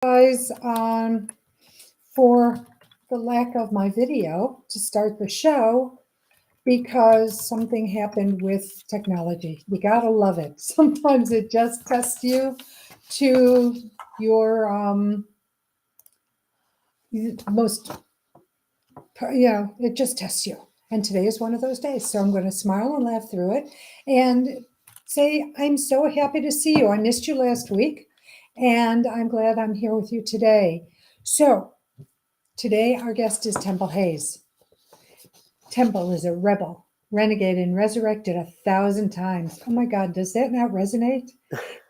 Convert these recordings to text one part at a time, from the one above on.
Guys, for the lack of my video to start the show because something happened with technology. You gotta love it. Sometimes it just tests you to your most, it just tests you. And today is one of those days. So I'm going to smile and laugh through it and say, I'm so happy to see you. I missed you last week and I'm glad I'm here with you today. So today our guest is Temple Hayes. Temple is a rebel, renegade, and resurrected 1,000 times. Oh my God, does that not resonate?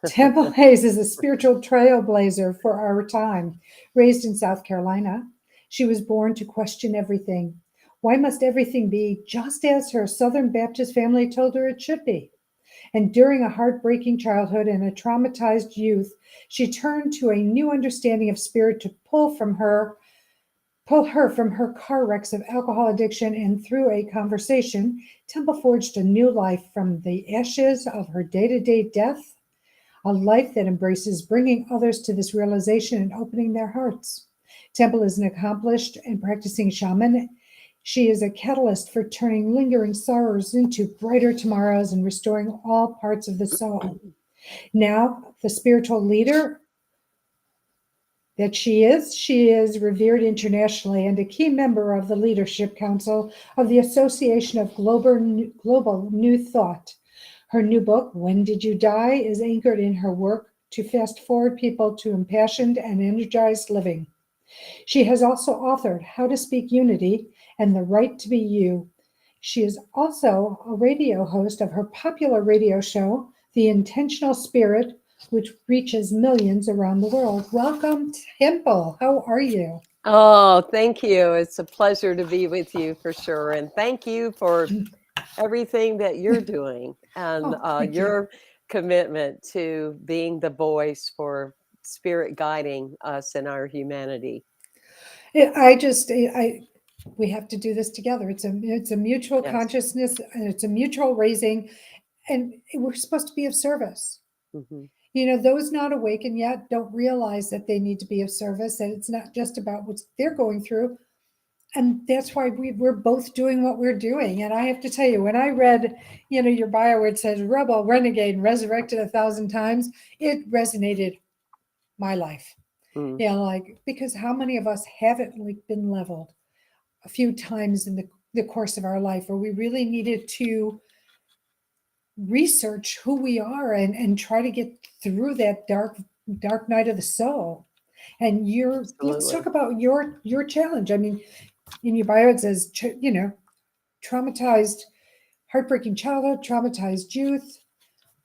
Temple Hayes is a spiritual trailblazer for our time. Raised in South Carolina, she was born to question everything. Why must everything be just as her Southern Baptist family told her it should be? And during a heartbreaking childhood and a traumatized youth, she turned to a new understanding of spirit to pull her from her car wrecks of alcohol addiction, and through a conversation, Temple forged a new life from the ashes of her day-to-day death, a life that embraces bringing others to this realization and opening their hearts. Temple is an accomplished and practicing shaman. She is a catalyst for turning lingering sorrows into brighter tomorrows and restoring all parts of the soul. Now, the spiritual leader that she is revered internationally and a key member of the Leadership Council of the Association of Global New Thought. Her new book, When Did You Die?, is anchored in her work to fast forward people to impassioned and energized living. She has also authored How to Speak Unity and The Right to Be You. She is also a radio host of her popular radio show, The Intentional Spirit, which reaches millions around the world. Welcome, Temple. How are you? Oh, thank you. It's a pleasure to be with you for sure. And thank you for everything that you're doing and Oh, thank you. your commitment to being the voice for spirit guiding us in our humanity. We have to do this together. It's a mutual Yes. consciousness, and it's a mutual raising, and we're supposed to be of service. Hmm. Those not awakened yet don't realize that they need to be of service, and it's not just about what they're going through. And that's why we're both doing what we're doing. And I have to tell you, when I read, your bio where it says rebel, renegade, and resurrected 1,000 times, it resonated my life. Mm. Yeah, like, because how many of us haven't like been leveled a few times in the course of our life where we really needed to research who we are and try to get through that dark night of the soul. And let's talk Absolutely. about your challenge. I mean, in your bio it says traumatized, heartbreaking childhood, traumatized youth.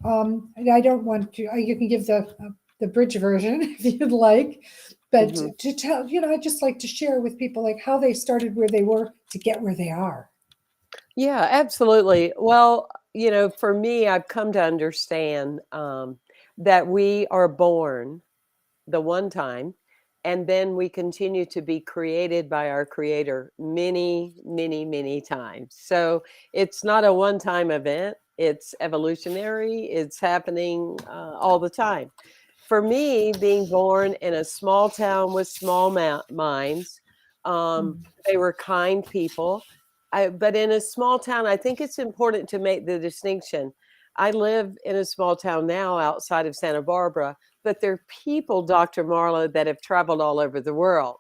And I don't want to. You can give the bridge version if you'd like, but Hmm. to tell, I just like to share with people like how they started where they were to get where they are. Yeah, absolutely. Well, for me, I've come to understand that we are born the one time, and then we continue to be created by our creator many, many, many times. So it's not a one-time event. It's evolutionary. It's happening all the time. For me, being born in a small town with small minds, they were kind people. But in a small town, I think it's important to make the distinction. I live in a small town now outside of Santa Barbara, but they're people, Dr. Marla, that have traveled all over the world.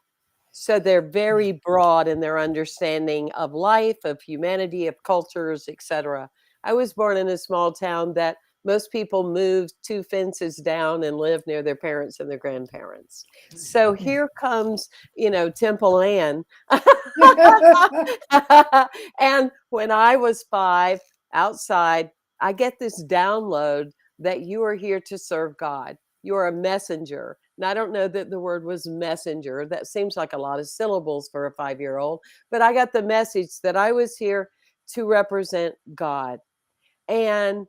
So they're very broad in their understanding of life, of humanity, of cultures, etc. I was born in a small town that most people moved 2 fences down and live near their parents and their grandparents. So Yeah. here comes, Temple Ann. And when I was 5 outside, I get this download that you are here to serve God. You're a messenger. And I don't know that the word was messenger. That seems like a lot of syllables for a 5-year-old. But I got the message that I was here to represent God. And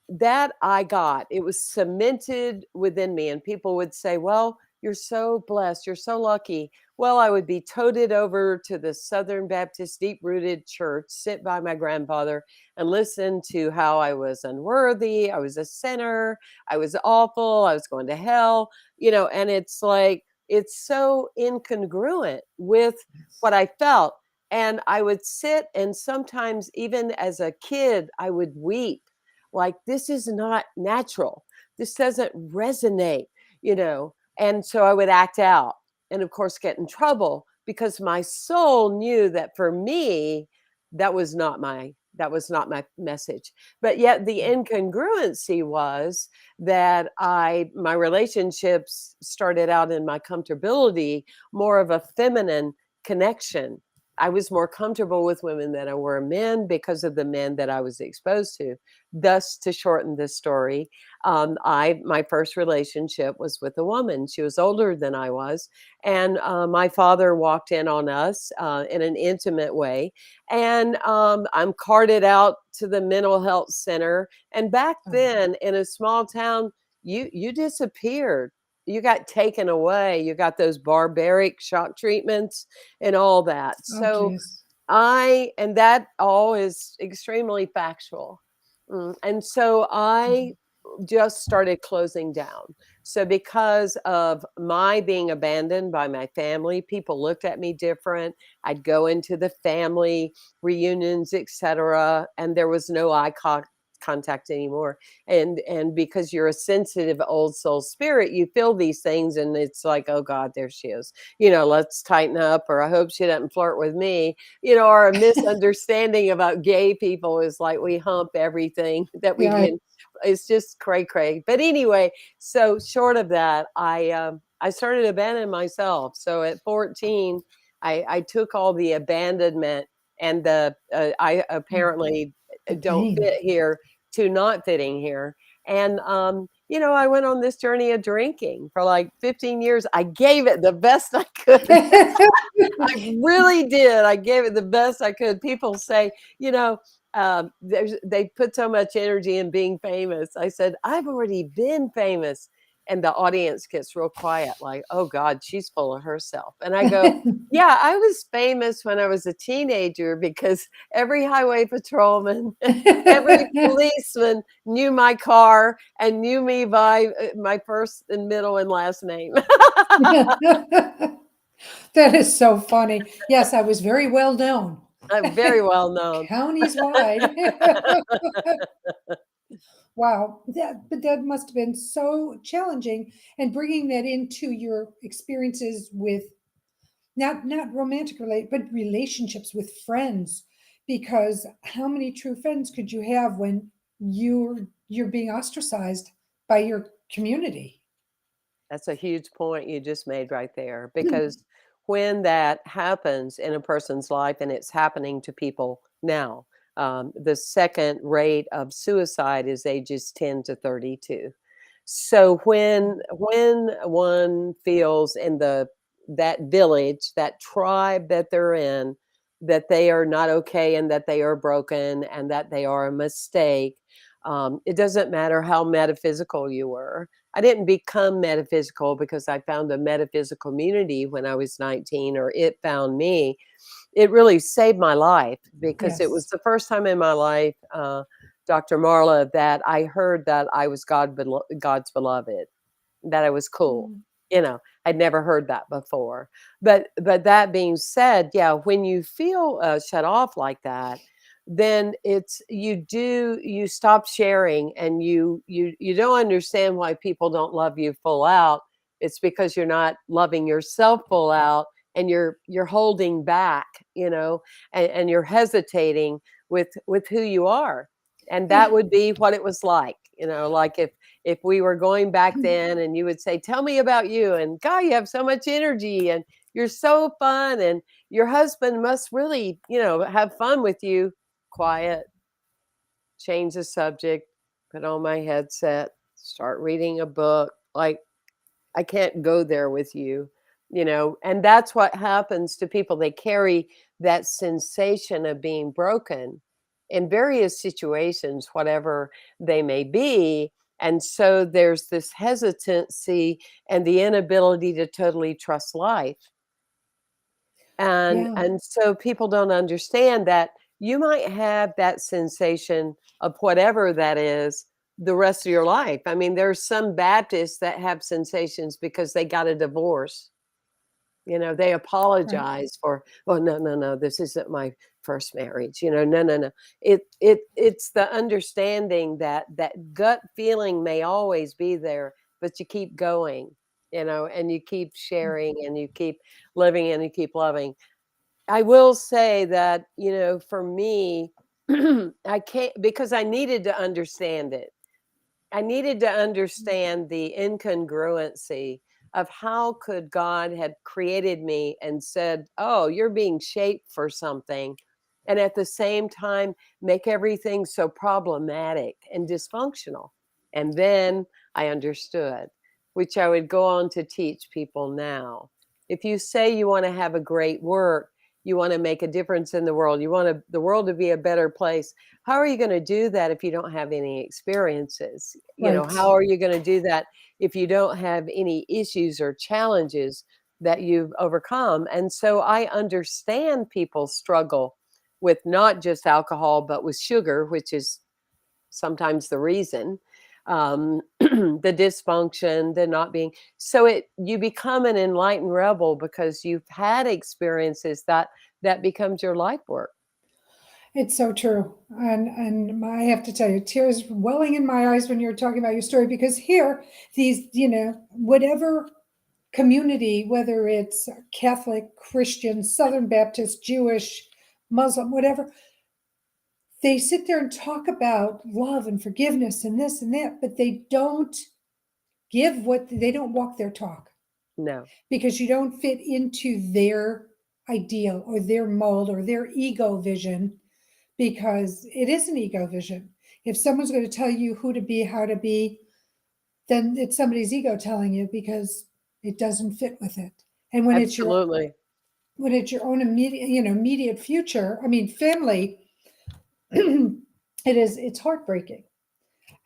that I got, it was cemented within me. And people would say, well, you're so blessed. You're so lucky. Well, I would be toted over to the Southern Baptist deep rooted church, sit by my grandfather and listen to how I was unworthy. I was a sinner. I was awful. I was going to hell, and it's like, it's so incongruent with what I felt. And I would sit, and sometimes even as a kid, I would weep like, this is not natural. This doesn't resonate, you know. And so I would act out and, of course, get in trouble because my soul knew that for me, that was not my message. But yet the incongruency was that my relationships started out in my comfortability, more of a feminine connection. I was more comfortable with women than I were men because of the men that I was exposed to. Thus, to shorten this story, my first relationship was with a woman. She was older than I was, and my father walked in on us in an intimate way, and I'm carted out to the mental health center. And back Oh, then, in a small town, you disappeared. You got taken away. You got those barbaric shock treatments and all that. oh, So geez. and that all is extremely factual. And so I Mhm. just started closing down. So because of my being abandoned by my family, people looked at me different. I'd go into the family reunions, etc., and there was no contact anymore. And because you're a sensitive old soul spirit, you feel these things, and it's like, oh God, there she is. Let's tighten up, or I hope she doesn't flirt with me. Or a misunderstanding about gay people is like we hump everything that we Yeah. can. It's just cray cray. But anyway, so short of that, I started abandoning myself. So at 14, I took all the abandonment and I apparently The don't pain. fit here to not fitting here. And I went on this journey of drinking for like 15 years. I gave it the best I could. I really did. I gave it the best I could. People say, they put so much energy in being famous. I said, I've already been famous. And the audience gets real quiet, like, oh God, she's full of herself. And I go, yeah, I was famous when I was a teenager because every highway patrolman, every policeman knew my car and knew me by my first and middle and last name. That is so funny. Yes, I was very well known. I'm very well known. Counties wide. Wow. But that must have been so challenging, and bringing that into your experiences with not romantic relate, but relationships with friends, because how many true friends could you have when you're being ostracized by your community? That's a huge point you just made right there, because when that happens in a person's life, and it's happening to people now, the second rate of suicide is ages 10 to 32. So when one feels in that village, that tribe that they're in, that they are not okay and that they are broken and that they are a mistake, it doesn't matter how metaphysical you were. I didn't become metaphysical because I found a metaphysical community when I was 19, or it found me. It really saved my life because it was Yes. the first time in my life, Dr. Marla, that I heard that I was God's beloved, that I was cool. Mm. I'd never heard that before. But that being said, yeah, when you feel shut off like that, then you stop sharing, and you don't understand why people don't love you full out. It's because you're not loving yourself full out, and you're holding back, and you're hesitating with who you are. And that Yeah. would be what it was like, like if we were going back then and you would say, tell me about you, and God, you have so much energy and you're so fun, and your husband must really, have fun with you. Quiet, change the subject, put on my headset, start reading a book. Like, I can't go there with you, and that's what happens to people. They carry that sensation of being broken in various situations, whatever they may be. And so there's this hesitancy and the inability to totally trust life. And Yeah. and so people don't understand that you might have that sensation of whatever that is the rest of your life. I mean, there's some Baptists that have sensations because they got a divorce. They Right. apologize for, oh, no, no, no, this isn't my first marriage. No, no, no. It's the understanding that that gut feeling may always be there, but you keep going, and you keep sharing and you keep living and you keep loving. I will say that, for me, I can't, because I needed to understand it. I needed to understand the incongruency of how could God had created me and said, "Oh, you're being shaped for something," and at the same time make everything so problematic and dysfunctional. And then I understood, which I would go on to teach people now. If you say you want to have a great work, you want to make a difference in the world, you want the world to be a better place, how are you going to do that if you don't have any experiences? Right. How are you going to do that if you don't have any issues or challenges that you've overcome? And so I understand people struggle with not just alcohol, but with sugar, which is sometimes the reason, the dysfunction, the not being. So you become an enlightened rebel because you've had experiences that becomes your life work. It's so true. And I have to tell you, tears welling in my eyes when you're talking about your story, because here, these, whatever community, whether it's Catholic, Christian, Southern Baptist, Jewish, Muslim, whatever, they sit there and talk about love and forgiveness and this and that, but they don't they don't walk their talk, No, because you don't fit into their ideal or their mold or their ego vision, because it is an ego vision. If someone's going to tell you who to be, how to be, then it's somebody's ego telling you, because it doesn't fit with it. And absolutely. when it's your own immediate future, I mean family, it's heartbreaking.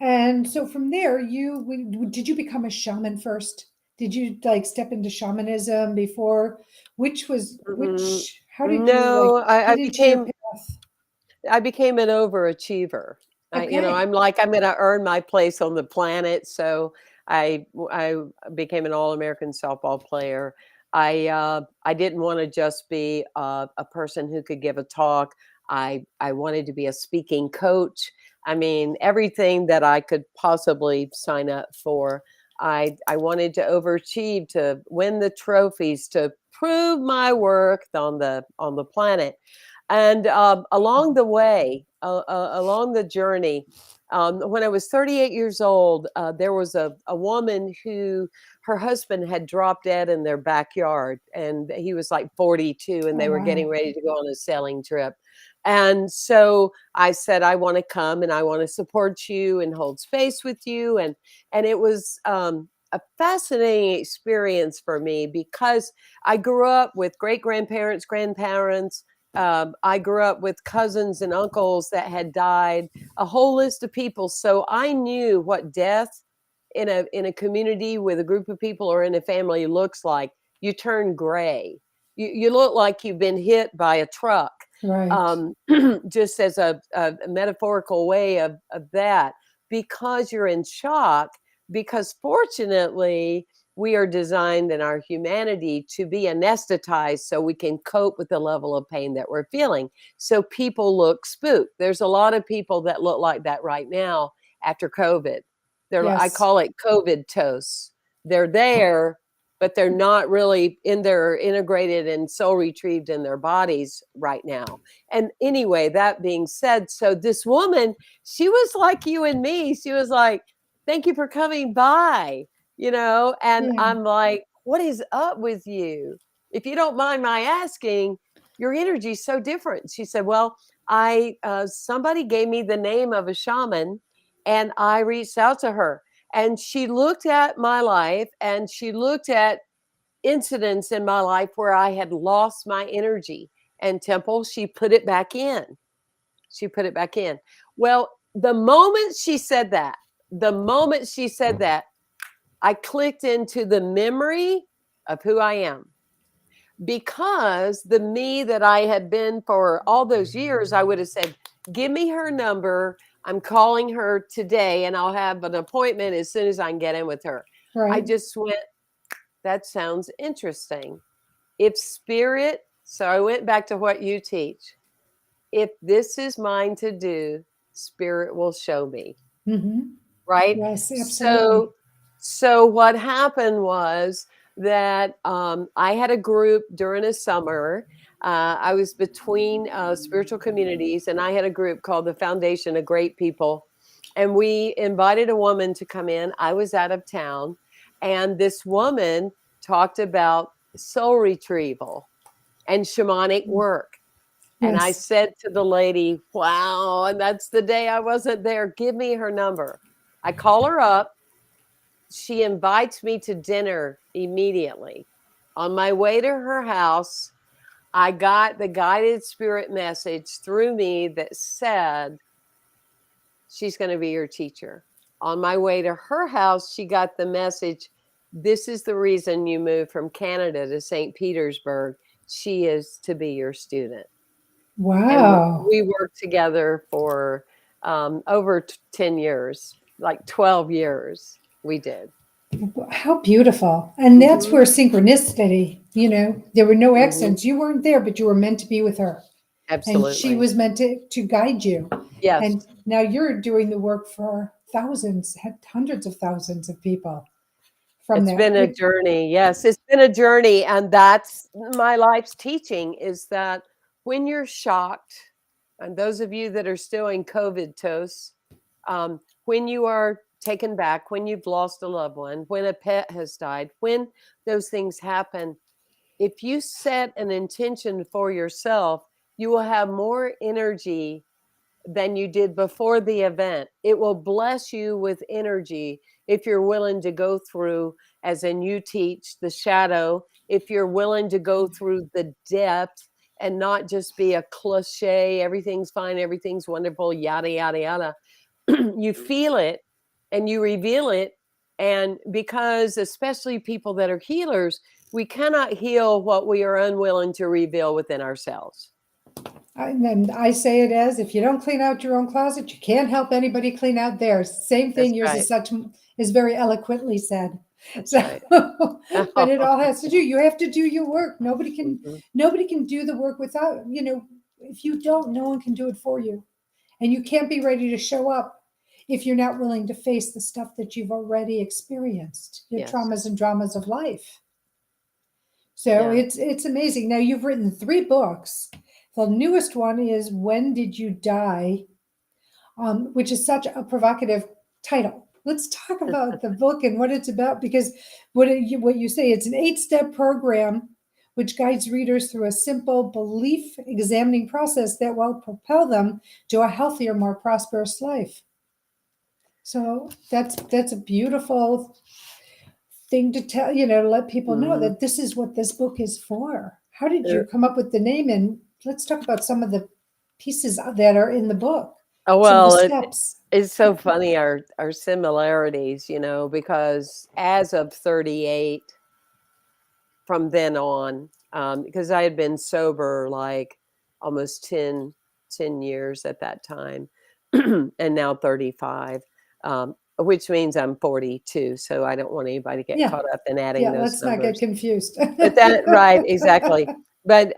And so from there, did you become a shaman first? Did you like step into shamanism before? Mhm. How did you like No, I get I into your became path? I became an overachiever. Okay. I'm like, I'm gonna earn my place on the planet, so I became an all-American softball player. I didn't wanna just be a person who could give a talk. I wanted to be a speaking coach. I mean, everything that I could possibly sign up for. I wanted to overachieve, to win the trophies, to prove my worth on the planet. And along the way, along the journey, when I was 38 years old, there was a woman who her husband had dropped dead in their backyard, and he was like 42, and Oh they were getting wow. ready to go on a sailing trip. And so I said, I want to come and I want to support you and hold space with you. And it was a fascinating experience for me because I grew up with great grandparents, grandparents. I grew up with cousins and uncles that had died, a whole list of people. So I knew what death in a community with a group of people or in a family looks like. You turn gray. You look like you've been hit by a truck. Right. Um, just as a metaphorical way of that, because you're in shock. Because fortunately, we are designed in our humanity to be anesthetized so we can cope with the level of pain that we're feeling. So people look spooked. There's a lot of people that look like that right now after COVID. I Yes. call it COVID toast. They're there, but they're not really in their integrated and soul retrieved in their bodies right now. And anyway, that being said, so this woman, she was like you and me. She was like, thank you for coming by, and Yeah. I'm like, what is up with you? If you don't mind my asking, your energy is so different. She said, well, I somebody gave me the name of a shaman and I reached out to her, and she looked at my life and she looked at incidents in my life where I had lost my energy. And Temple, she put it back in. She put it back in. Well, the moment she said that, I clicked into the memory of who I am. Because the me that I had been for all those years, I would have said, give me her number. I'm calling her today and I'll have an appointment as soon as I can get in with her. I Right. just went, that sounds interesting. if spirit, so I went back to what you teach. If this is mine to do, spirit will show me. Mm-hmm. Right? Yes, absolutely. So what happened was that I had a group during a summer. I was between spiritual communities, and I had a group called the Foundation of Great People. And we invited a woman to come in. I was out of town, and this woman talked about soul retrieval and shamanic work. And I Yes. said to the lady, wow, and that's the day I wasn't there. Give me her number. I call her up. She invites me to dinner immediately. On my way to her house, I got the guided spirit message through me that said, she's going to be your teacher. On my way to her house, she got the message, this is the reason you moved from Canada to St. Petersburg. She is to be your student. And Wow. we worked together for over 10 years, like 12 years we did. How beautiful. And that's Hmm. where synchronicity, there were no Hmm. accidents. You weren't there, but you were meant to be with her. And she Absolutely. was meant to guide you. Yes. And now you're doing the work for thousands, hundreds of thousands of people from It's that. been a journey. Yes, it's been a journey. And that's my life's teaching, is that when you're shocked, and those of you that are still in COVID toast, when you are taken back, when you've lost a loved one, when a pet has died, when those things happen, if you set an intention for yourself, you will have more energy than you did before the event. It will bless you with energy if you're willing to go through, as in you teach, the shadow, if you're willing to go through the depth and not just be a cliche, everything's fine, everything's wonderful, yada, yada, yada. You feel it and you reveal it. And because, especially people that are healers, we cannot heal what we are unwilling to reveal within ourselves. And I say it as, if you don't clean out your own closet, you can't help anybody clean out theirs. Same That's thing. Yours right. is very eloquently said. That's So, right. but it all has to do. You have to do your work. Mhm. Nobody can do the work without. If you don't, no one can do it for you. And you can't be ready to show up if you're not willing to face the stuff that you've already experienced, your Yes. traumas and dramas of life. So Yeah. it's amazing. Now you've written 3 books. The newest one is When Did You Die? Which is such a provocative title. Let's talk about the book and what it's about, because what you say, it's an 8-step program which guides readers through a simple belief examining process that will propel them to a healthier, more prosperous life. So that's a beautiful thing to tell, to let people know Mhm. that this is what this book is for. How did you Er come up with the name? And let's talk about some of the pieces that are in the book, Oh, some of the well, steps. it's so funny, our similarities, because as of 38, from then on, because I had been sober like almost 10 years at that time, and now 35, which means I'm 42. So I don't want anybody to get Yeah, caught up in adding yeah, those let's not get numbers. confused. But that, right, exactly. But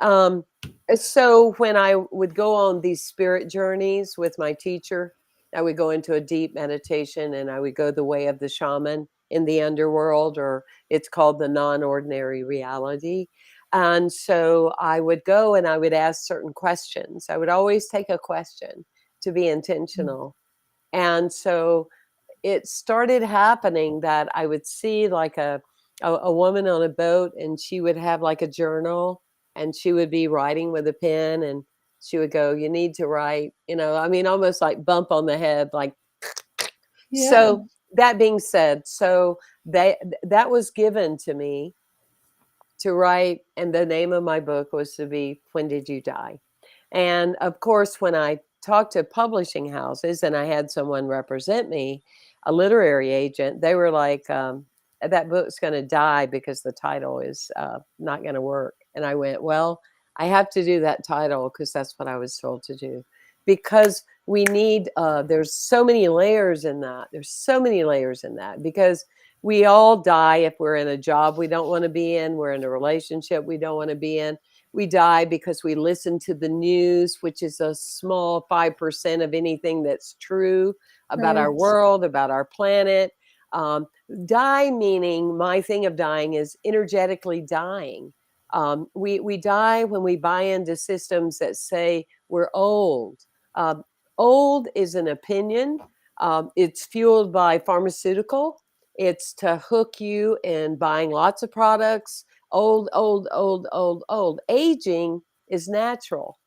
so when I would go on these spirit journeys with my teacher, I would go into a deep meditation and I would go the way of the shaman in the underworld, or it's called the non-ordinary reality. And so I would go and I would ask certain questions. I would always take a question to be intentional. And so it started happening that I would see like a woman on a boat, and she would have like a journal, and she would be writing with a pen, and she would go, you need to write, I mean, almost like bump on the head, like. Yeah. So that being said, so that was given to me to write, and the name of my book was to be When Did You Die? And of course, when I talked to publishing houses and I had someone represent me, a literary agent, they were like, that book's going to die because the title is not going to work. And I went, well, I have to do that title because that's what I was told to do. Because we need, there's so many layers in that. There's so many layers in that, because We all die if we're in a job we don't want to be in, we're in a relationship we don't want to be in. We die because we listen to the news, which is a small 5% of anything that's true about our Right. world, about our planet. Um, Die meaning, my thing of dying is energetically dying. We die when we buy into systems that say we're old. Um, Old is an opinion. It's fueled by pharmaceutical. It's to hook you in buying lots of products. Old, old, old, old, old. Aging is natural.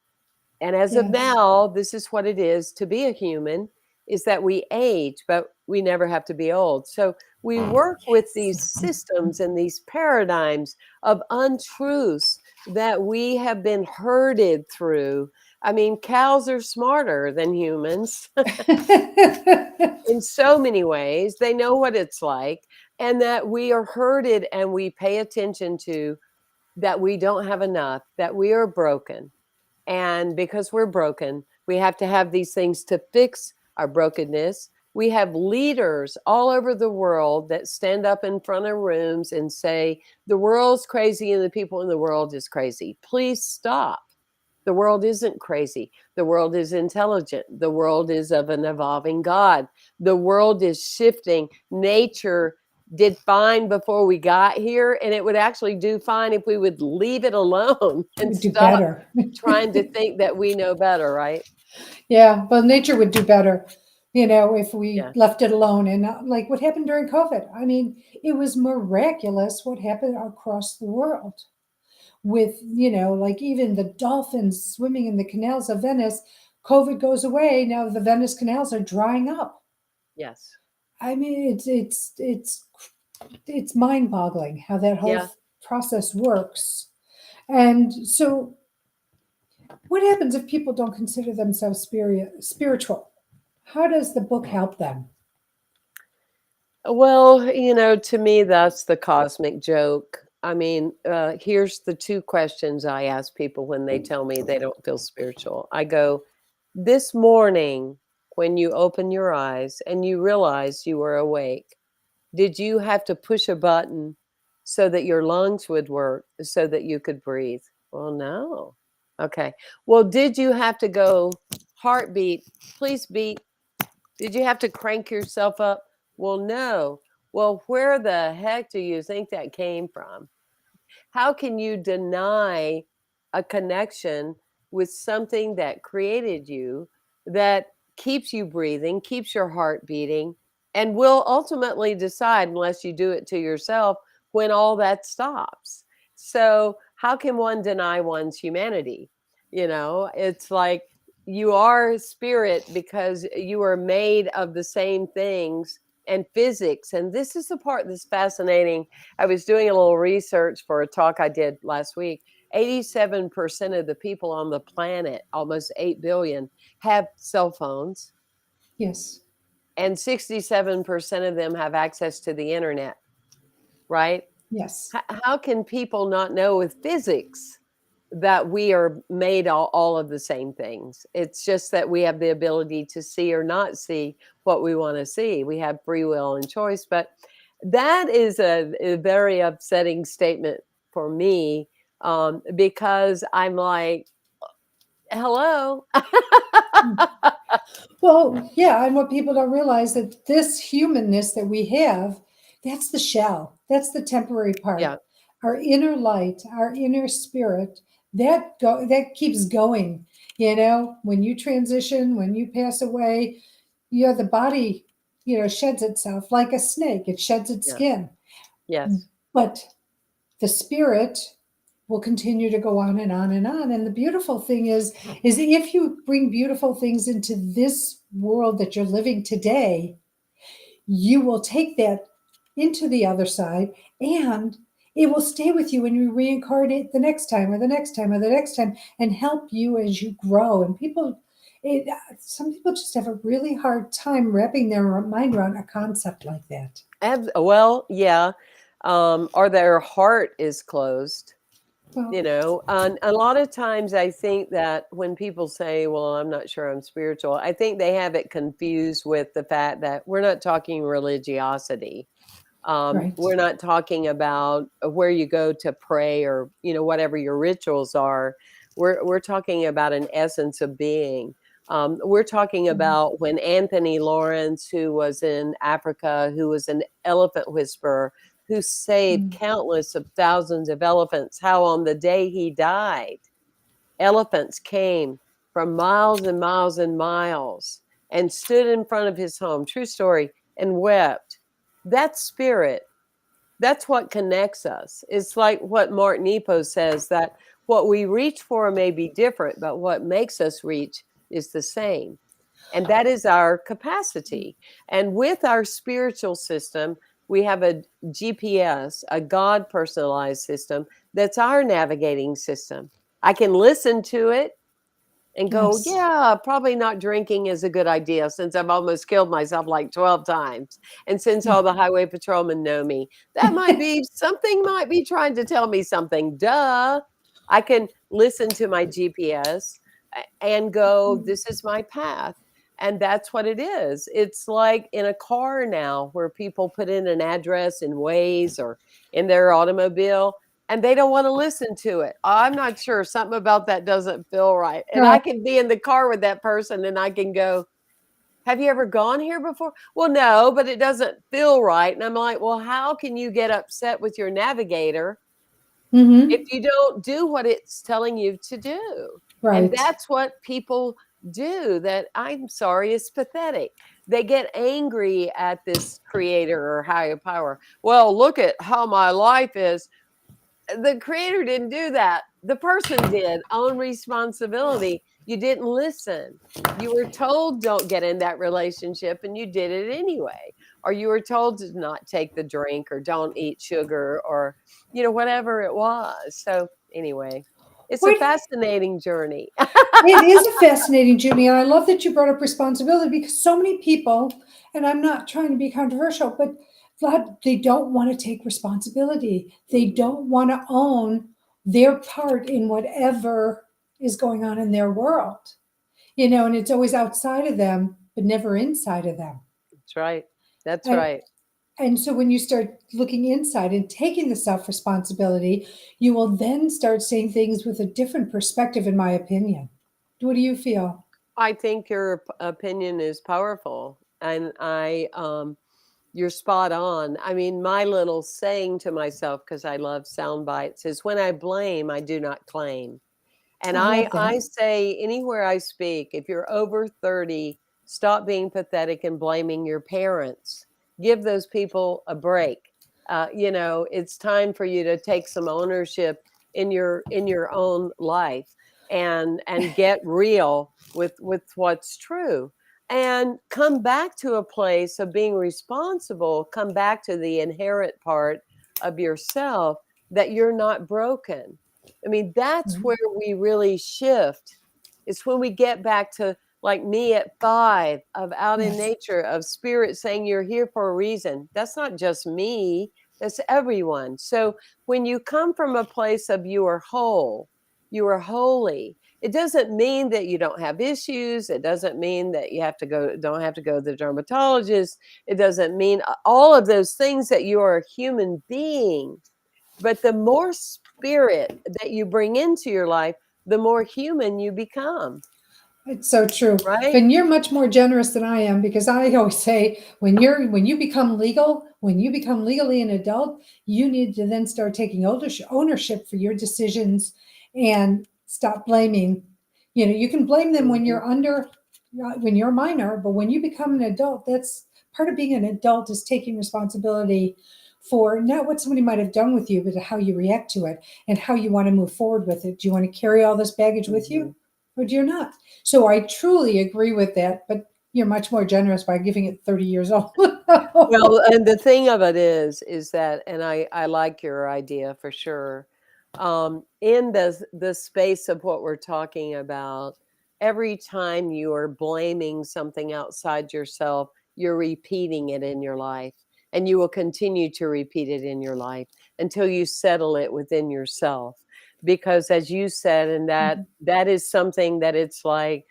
And as of Yes. now, this is what it is to be a human, is that we age, but we never have to be old. So we work with Yes. these systems and these paradigms of untruths that we have been herded through. I mean, cows are smarter than humans in so many ways. They know what it's like, and that we are herded and we pay attention to that we don't have enough, that we are broken. And because we're broken, we have to have these things to fix our brokenness. We have leaders all over the world that stand up in front of rooms and say, the world's crazy and the people in the world is crazy. Please stop. The world isn't crazy. The world is intelligent. The world is of an evolving God. The world is shifting. Nature did fine before we got here, and it would actually do fine if we would leave it alone It and would do stop better. trying to think that we know better, right? Yeah, well, nature would do better, if we Yeah. left it alone. And like what happened during COVID. I mean, it was miraculous what happened across the world with, like even the dolphins swimming in the canals of Venice. COVID goes away. Now the Venice canals are drying up. Yes. I mean, it's mind-boggling how that whole Yeah. process works. And so, what happens if people don't consider themselves spiritual? How does the book help them? Well, to me, that's the cosmic joke. I mean, here's the two questions I ask people when they tell me they don't feel spiritual. I go, this morning, when you open your eyes and you realize you were awake, did you have to push a button so that your lungs would work, so that you could breathe? Well, no. Okay. Well, did you have to go, heartbeat, please beat? Did you have to crank yourself up? Well, no. Well, where the heck do you think that came from? How can you deny a connection with something that created you, that keeps you breathing, keeps your heart beating, and will ultimately decide, unless you do it to yourself, when all that stops? So, how can one deny one's humanity? It's like you are spirit because you are made of the same things and physics. And this is the part that's fascinating. I was doing a little research for a talk I did last week. 87% of the people on the planet, almost 8 billion, have cell phones, Yes, and 67% of them have access to the internet, right? yes, How can people not know with physics that we are made all of the same things? It's just that we have the ability to see or not see what we want to see. We have free will and choice, but that is a very upsetting statement for me, because I'm like, hello. well, yeah, and what people don't realize that this humanness that we have, that's the shell. That's the temporary Yeah, part. Our inner light, our inner spirit, that keeps going. When you transition, when you pass away, the body, sheds itself like a snake. It sheds its yes, skin. yes, But the spirit will continue to go on and on and on. And the beautiful thing is if you bring beautiful things into this world that you're living today, you will take that into the other side, and it will stay with you when you reincarnate the next time or the next time or the next time, and help you as you grow. And some people just have a really hard time wrapping their mind around a concept like that. well, yeah. Or their heart is closed. Well, And a lot of times I think that when people say, well, I'm not sure I'm spiritual, I think they have it confused with the fact that we're not talking religiosity. Right. We're not talking about where you go to pray or, whatever your rituals are. We're talking about an essence of being. We're talking Mhm. about when Anthony Lawrence, who was in Africa, who was an elephant whisperer, who saved Mm. countless of thousands of elephants, how on the day he died, elephants came from miles and miles and miles and stood in front of his home, true story, and wept. That spirit, that's what connects us. It's like what Mark Nepo says, that what we reach for may be different, but what makes us reach is the same. And that is our capacity. And with our spiritual system, we have a GPS, a God personalized system that's our navigating system. I can listen to it and go, Yes. yeah, probably not drinking is a good idea since I've almost killed myself like 12 times. And since Yeah. all the highway patrolmen know me, that might be something, might be trying to tell me something. Duh. I can listen to my GPS and go, this is my path. And that's what it is. It's like in a car now where people put in an address in Waze or in their automobile and they don't want to listen to it. I'm not sure. Something about that doesn't feel right. And Right. I can be in the car with that person and I can go, have you ever gone here before? Well, no, but it doesn't feel right. And I'm like, well, how can you get upset with your navigator if Hmm. you don't do what it's telling you to do? And Right. that's what people do, that I'm sorry is pathetic. They get angry at this creator or higher power. Well, look at how my life is. The creator didn't do that. The person did. Own responsibility. You didn't listen. You were told don't get in that relationship and you did it anyway. Or you were told to not take the drink or don't eat sugar or, whatever it was. So, anyway, it's a What fascinating journey. It is a fascinating journey, and I love that you brought up responsibility because so many people, and I'm not trying to be controversial, but they don't want to take responsibility. They Mhm. don't want to own their part in whatever is going on in their world, and it's always outside of them, but never inside of them. That's right. That's And right. and so when you start looking inside and taking the self responsibility, you will then start seeing things with a different perspective, in my opinion. What do you feel? I think your opinion is powerful. And you're spot on. I mean, my little saying to myself, because I love sound bites, is when I blame, I do not claim. And I I love I that. say anywhere I speak, if you're over 30, stop being pathetic and blaming your parents. Give those people a break. It's time for you to take some ownership in your own life and get real with what's true and come back to a place of being responsible, come back to the inherent part of yourself, that you're not broken. I mean, that's Mhm. where we really shift. It's when we get back to, like me at 5, of out in Yes. nature, of spirit saying you're here for a reason. That's not just me, that's everyone. So when you come from a place of you are whole, you are holy, it doesn't mean that you don't have issues. It doesn't mean that you don't have to go to the dermatologist. It doesn't mean all of those things, that you are a human being. But the more spirit that you bring into your life, the more human you become, It's so true. right? And you're much more generous than I am because I always say when you become legal, when you become legally an adult, you need to then start taking ownership for your decisions and stop blaming. You can blame them when Mhm. you're when you're a minor, but when you become an adult, that's part of being an adult, is taking responsibility for not what somebody might have done with you, but how you react to it and how you want to move forward with it. Do you want to carry all this baggage with you, Mhm. or do you not? So I truly agree with that, but you're much more generous by giving it 30 years old. Well, and the thing of it is that, and I like your idea for sure. In the space of what we're talking about, every time you are blaming something outside yourself, you're repeating it in your life, and you will continue to repeat it in your life until you settle it within yourself. Because as you said, and that is something that it's like,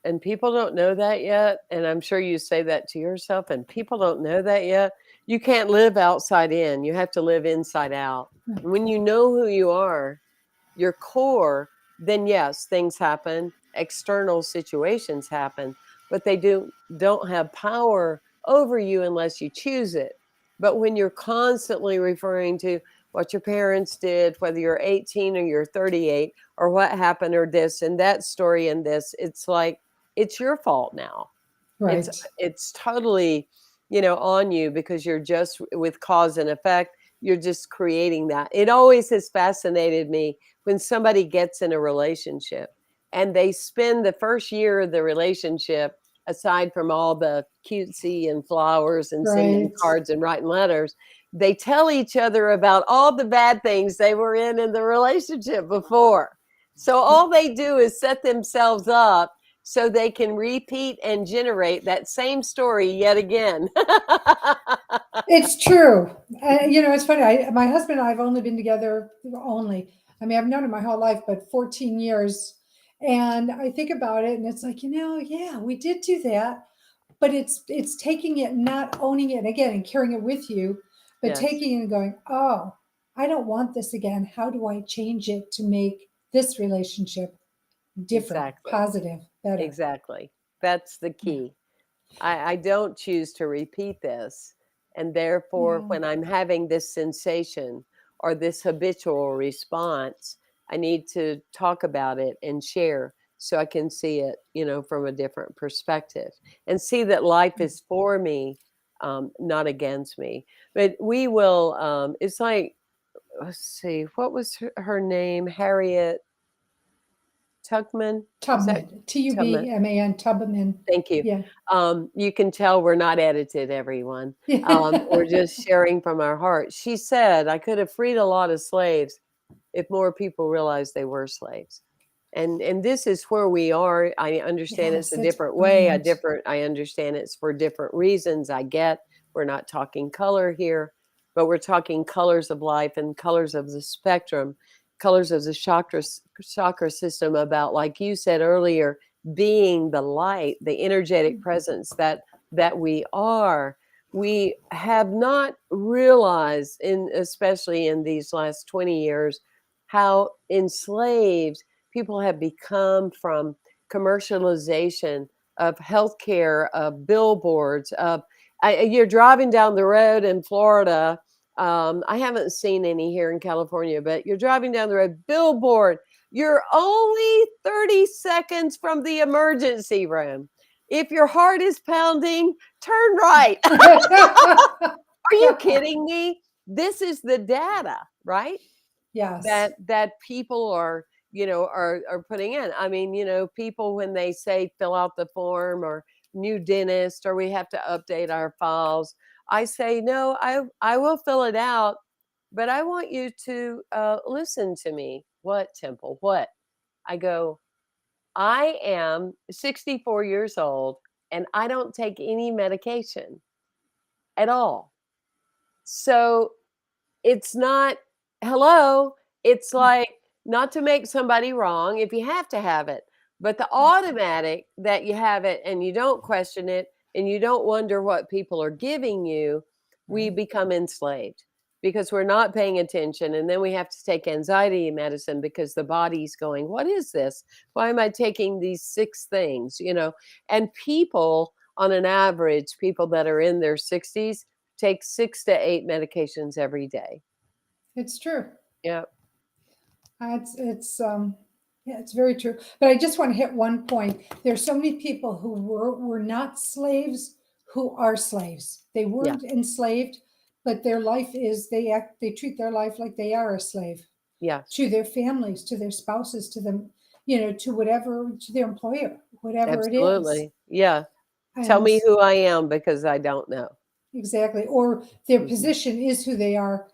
and people don't know that yet, and I'm sure you say that to yourself, and people don't know that yet. You can't live outside in. You have to live inside out. And when you know who you are, your core, then yes, things happen, external situations happen, but they don't have power over you unless you choose it. But when you're constantly referring to what your parents did, whether you're 18 or you're 38, or what happened or this and that story and this, it's like it's your fault now. It's Right. it's totally, on you because you're just with cause and effect. You're just creating that. It always has fascinated me when somebody gets in a relationship and they spend the first year of the relationship, aside from all the cutesy and flowers and sending Right. cards and writing letters, they tell each other about all the bad things they were in the relationship before. So all they do is set themselves up so they can repeat and generate that same story yet again. It's true. It's funny. My husband and I have only been together I mean, I've known him my whole life, but 14 years. And I think about it and it's like, yeah, we did do that, but it's taking it, not owning it again and carrying it with you, but Yes, taking it and going, oh, I don't want this again. How do I change it to make this relationship different, exactly. positive, better? Exactly. That's the Yeah. key. I don't choose to repeat this. And therefore, Yeah. when I'm having this sensation or this habitual response, I need to talk about it and share so I can see it, from a different perspective and see that life is for me, not against me. But we will, it's like, let's see, what was her name? Harriet Tubman? Is that Tubman, Tubman? Tubman, Tubman. Thank you. Yeah. You can tell we're not edited, everyone. We're Yeah. just sharing from our heart. She said, I could have freed a lot of slaves if more people realized they were slaves. And this is where we are. I understand it's Yes, a that's different way. brilliant. I understand it's for different reasons. I get we're not talking color here, but we're talking colors of life and colors of the spectrum, colors of the chakra system about, like you said earlier, being the light, the energetic presence that we are. We have not realized, especially in these last 20 years, how enslaved people have become from commercialization of healthcare, of billboards, of you're driving down the road in Florida. I haven't seen any here in California, but you're driving down the road, billboard. You're only 30 seconds from the emergency room. If your heart is pounding, turn right. Are you kidding me? This is the data, right? Yes. That people are putting in. I mean, people, when they say fill out the form or new dentist or we have to update our files, I say no, I will fill it out, but I want you to listen to me. What, Temple? What? I go, I am 64 years old and I don't take any medication at all. So it's not, hello, it's like, not to make somebody wrong if you have to have it, but the automatic that you have it and you don't question it and you don't wonder what people are giving you, we Right. become enslaved because we're not paying attention. And then we have to take anxiety medicine because the body's going, what is this? Why am I taking these 6 things? And people, on an average, people that are in their 60s, take 6 to 8 medications every day. It's true. Yeah. It's yeah, it's very true. But I just want to hit one point. There's so many people who were not slaves who are slaves. They Yeah. weren't enslaved, but their life is they treat their life like they are a slave Yes. to their families, to their spouses, to them, to whatever, to their employer, whatever it is. Absolutely. Yeah. Tell And me who I am because I don't know. exactly, or their Mhm. position is who they are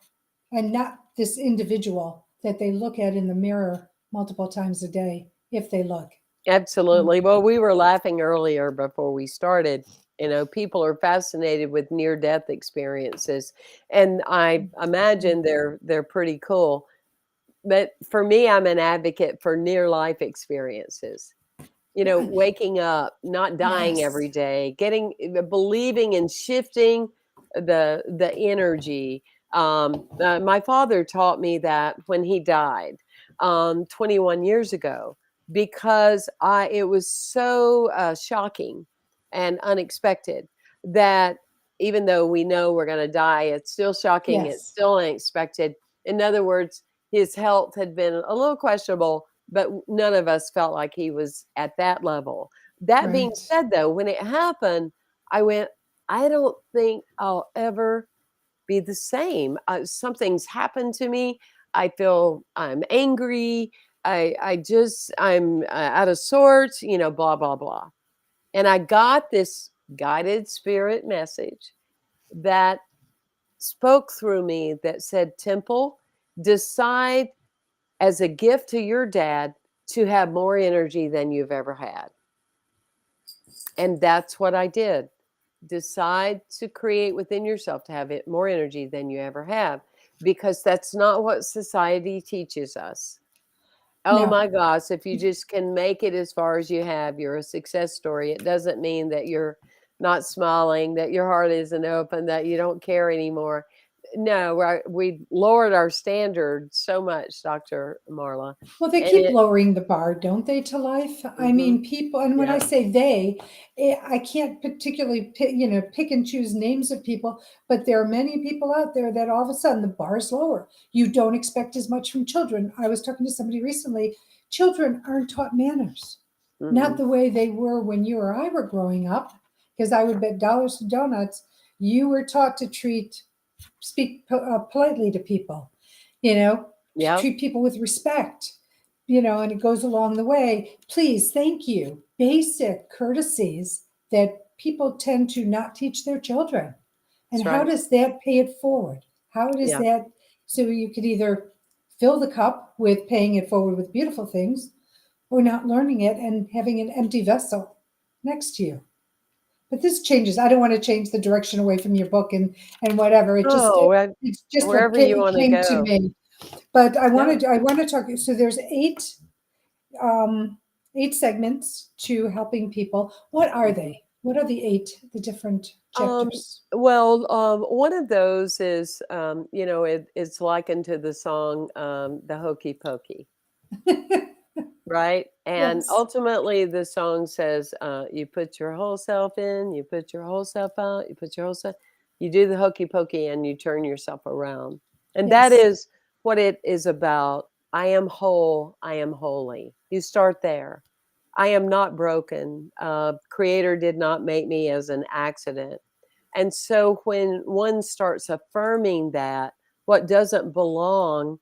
and not this individual that they look at in the mirror multiple times a day, if they look. Absolutely. Well, we were laughing earlier before we started. People are fascinated with near-death experiences, and I imagine they're pretty cool. But for me, I'm an advocate for near-life experiences. Yeah. Waking up, not dying Yes. every day, believing in shifting the energy. My father taught me that when he died 21 years ago, because it was so shocking and unexpected that even though we know we're going to die, it's still shocking. It's Yes. still unexpected. In other words, his health had been a little questionable, but none of us felt like he was at that level. That being Right. said, though, when it happened, I went, I don't think I'll ever be the same. Something's happened to me. I feel I'm angry. I'm out of sorts, blah, blah, blah. And I got this guided spirit message that spoke through me that said, Temple, decide as a gift to your dad to have more energy than you've ever had. And that's what I did. Decide to create within yourself to have it more energy than you ever have, because that's not what society teaches us. Oh No. my gosh, if you just can make it as far as you have, you're a success story. It doesn't mean that you're not smiling, that your heart isn't open, that you don't care anymore. No, we lowered our standards so much, Dr. Marla. Well, they And keep it, lowering the bar, don't they, to life? I hmm mean, people, and when I yeah, say they, I can't particularly pick and choose names of people, but there are many people out there that all of a sudden the bar is lower. You don't expect as much from children. I was talking to somebody recently. Children aren't taught manners, not mm-mm, the way they were when you or I were growing up, because I would bet dollars to donuts you were taught to speak politely to people, to yep, treat people with respect, and it goes along the way. Please, thank you. Basic courtesies that people tend to not teach their children. And that's how right. does that pay it forward? How does Yeah. that, so you could either fill the cup with paying it forward with beautiful things or not learning it and having an empty vessel next to you. But this changes. I don't want to change the direction away from your book and whatever. Oh, It's just what wherever you want to came to go. me. But Yeah. I want to talk. So there's um, eight segments to helping people. What are Mhm. they? What are the different Um, chapters? well, one of those is, it's likened to the song, The Hokey Pokey, right? And Yes. ultimately, the song says, you put your whole self in, you put your whole self out, you put your whole self, you do the hokey pokey and you turn yourself around. And that Yes. is what it is about. I am whole, I am holy. You start there. I am not broken. Creator did not make me as an accident. And so when one starts affirming that, what doesn't belong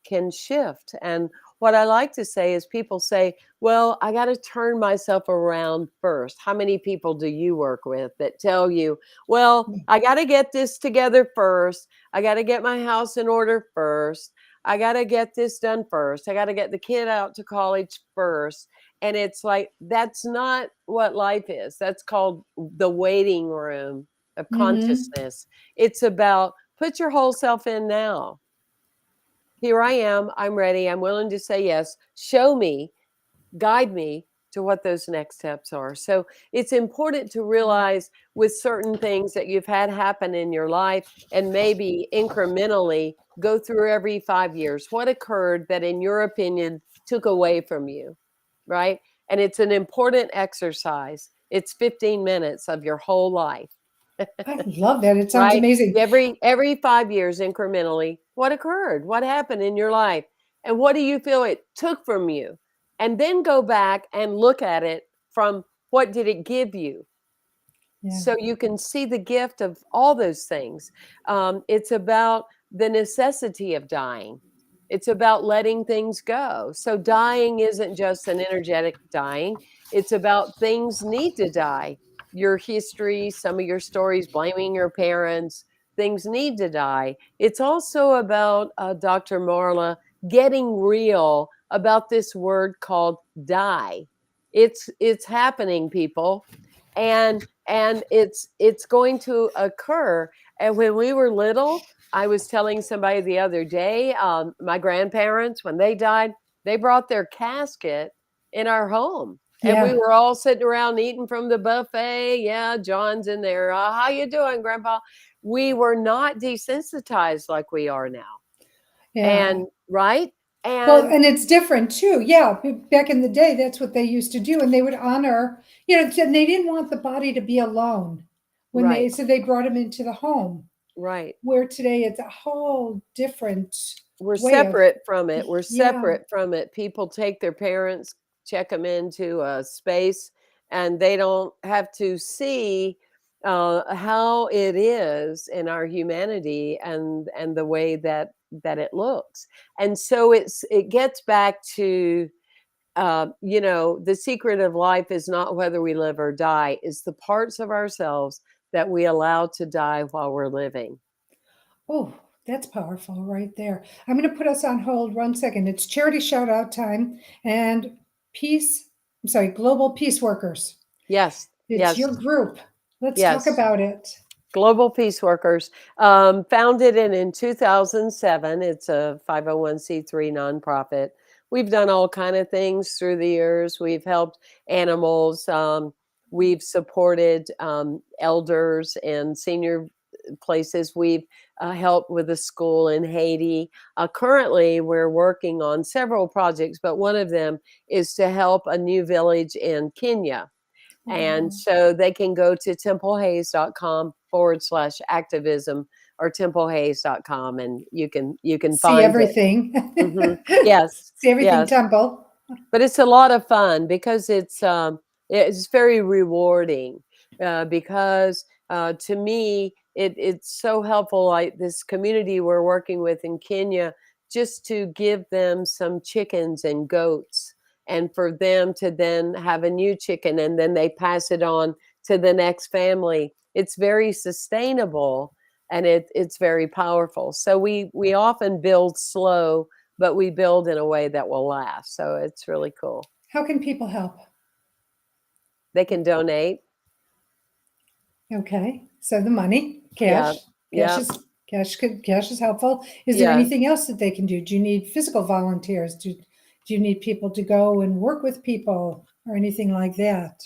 can shift. And what I like to say is people say, well, I got to turn myself around first. How many people do you work with that tell you, well, I got to get this together first. I got to get my house in order first. I got to get this done first. I got to get the kid out to college first. And it's like, that's not what life is. That's called the waiting room of Mm-hmm. consciousness. It's about put your whole self in now. Here I am. I'm ready. I'm willing to say yes. Show me, guide me to what those next steps are. So it's important to realize with certain things that you've had happen in your life and maybe incrementally go through every 5 years. What occurred that, in your opinion, took away from you, right? And it's an important exercise. It's 15 minutes of your whole life. I love that. It sounds Right? amazing. Every 5 years incrementally, what occurred? What happened in your life? And what do you feel it took from you? And then go back and look at it from what did it give you? Yeah. So you can see the gift of all those things. It's about the necessity of dying. It's about letting things go. So dying isn't just an energetic dying. It's about things need to die. Your history, some of your stories, blaming your parents, things need to die. It's also about, Dr. Marla, getting real about this word called die. It's happening, people. And it's going to occur. And when we were little, I was telling somebody the other day, my grandparents, when they died, they brought their casket in our home, and we Yeah. were all sitting around eating from the buffet. Yeah, John's in there. How you doing, Grandpa? we were not desensitized like we are now. Yeah. And right? Well, And and it's different too. Yeah, back in the day, that's what they used to do, and they would honor, and they didn't want the body to be alone right, so they brought him into the home. right. Where today it's a whole different We're way of, separate from it. We're yeah. separate from it. People take their parents, check them into a space, and they don't have to see how it is in our humanity and the way that it looks. And so it gets back to the secret of life is not whether we live or die, is the parts of ourselves that we allow to die while we're living. Oh, that's powerful right there. I'm going to put us on hold 1 second. It's charity shout out time and peace. I'm sorry, global peace workers. Yes, It's yes, your group. Let's talk yes. about it. Global Peace Workers, founded in 2007. It's a 501c3 nonprofit. We've done all kind of things through the years. We've helped animals. We've supported elders and senior places. We've helped with a school in Haiti. Currently, we're working on several projects, but one of them is to help a new village in Kenya. And Wow. so they can go to templehayes.com/activism or templehayes.com, and you can See find it. everything. Hmm. Yes, See everything yes. temple. But it's a lot of fun because it's very rewarding, because to me it's so helpful. Like this community we're working with in Kenya, just to give them some chickens and goats, and for them to then have a new chicken and then they pass it on to the next family. It's very sustainable, and it's very powerful. So we often build slow, but we build in a way that will last. So it's really cool. How can people help? They can donate. Okay. So the money, Yeah. cash, cash Yeah. is cash is helpful. Is there Yeah. anything else that they can do? Do you need physical volunteers? Do you need people to go and work with people or anything like that?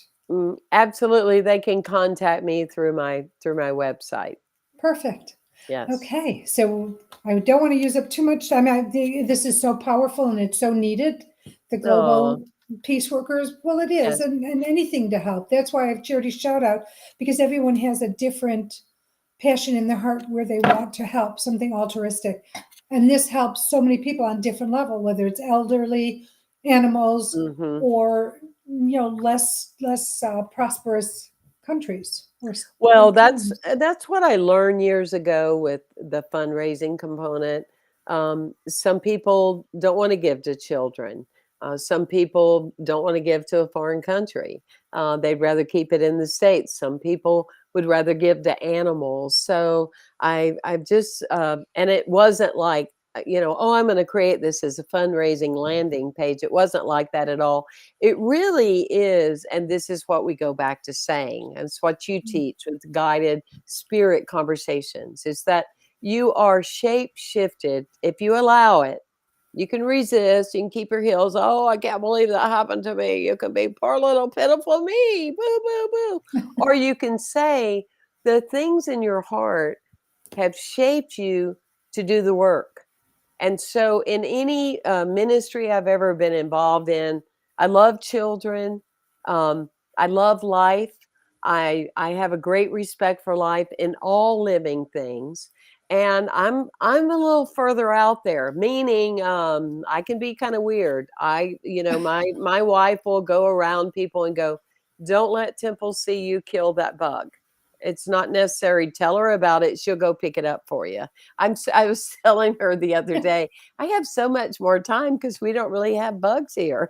Absolutely. They can contact me through my website. Perfect. Yes. Okay, so I don't want to use up too much time. This is so powerful and it's so needed. The Oh, global peace workers, well, it is, yes. and anything to help. That's why I have charity shout out, because everyone has a different passion in their heart where they want to help, something altruistic. And this helps so many people on different level, whether it's elderly, animals, Hmm. or less prosperous countries or Well, that's towns. that's what I learned years ago with the fundraising component. Some people don't want to give to children. Some people don't want to give to a foreign country. They'd rather keep it in the States. Some people would rather give to animals. So I've just, and it wasn't like, oh, I'm going to create this as a fundraising landing page. It wasn't like that at all. It really is, and this is what we go back to saying, and it's what you teach with guided spirit conversations, is that you are shape shifted if you allow it. You can resist, you can keep your heels. Oh, I can't believe that happened to me. You can be poor little pitiful me. Boo, boo, boo. Or you can say the things in your heart have shaped you to do the work. And so, in any ministry I've ever been involved in, I love children. Um, I love life. I have a great respect for life in all living things. And I'm a little further out there, meaning I can be kind of weird. My wife will go around people and go, "Don't let Temple see you kill that bug. It's not necessary. Tell her about it. She'll go pick it up for you." I was telling her the other day, I have so much more time because we don't really have bugs here.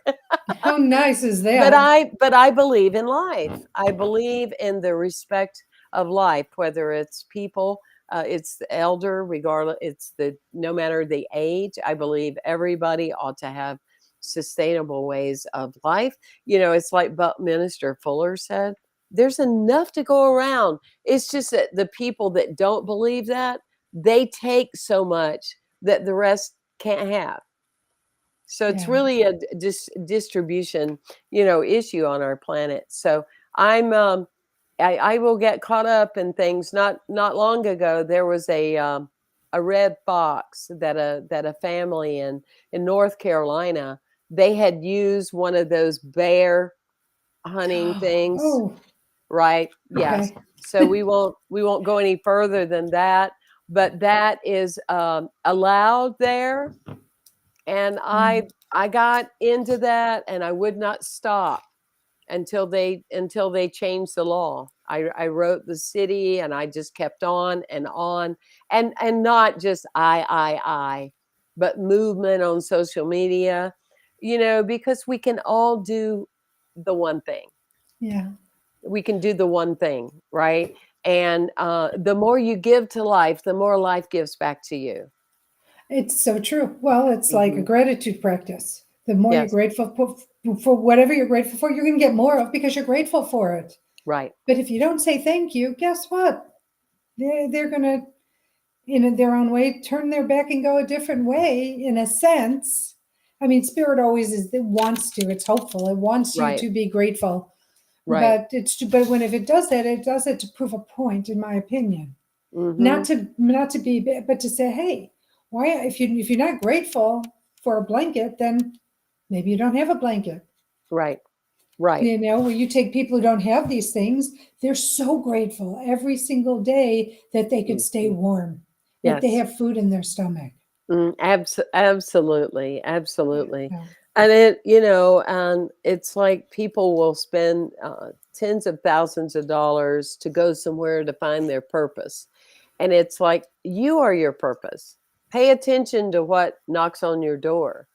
How nice is But that? I believe in life. I believe in the respect of life, whether it's people, it's the elder, regardless, it's the no matter the age. I believe everybody ought to have sustainable ways of life. It's like Buckminster Fuller said, there's enough to go around. It's just that the people that don't believe that, they take so much that the rest can't have. So it's Yeah. really a distribution, issue on our planet. So I'm I will get caught up in things. Not long ago, there was a red fox that a family in North Carolina, they had used one of those bear hunting things, Oh, right? Yes. okay. So we won't go any further than that, but that is allowed there, and Mm, I got into that, and I would not stop until they changed the law. I wrote the city, and I just kept on, and not just I, but movement on social media, because we can all do the one thing. yeah. We can do the one thing, right? And the more you give to life, the more life gives back to you. It's so true. Well, it's like a Hmm. gratitude practice. The more you're Yes, grateful for whatever you're grateful for, you're going to get more of because you're grateful for it. right, But if you don't say thank you, guess what? They're going to, in their own way, turn their back and go a different way, in a sense. I mean, spirit always it wants to. It's hopeful. It wants you right, to be grateful. right. But when if it does that, it does it to prove a point, in my opinion. Hmm. Not to be, but to say, hey, why if you're not grateful for a blanket, then maybe you don't have a blanket. Right, right. When you take people who don't have these things, they're so grateful every single day that they could stay Mhm. warm, that they Yes. have food in their stomach. Absolutely, absolutely. Yeah. And and it's like people will spend tens of thousands of dollars to go somewhere to find their purpose. And it's like, you are your purpose. Pay attention to what knocks on your door.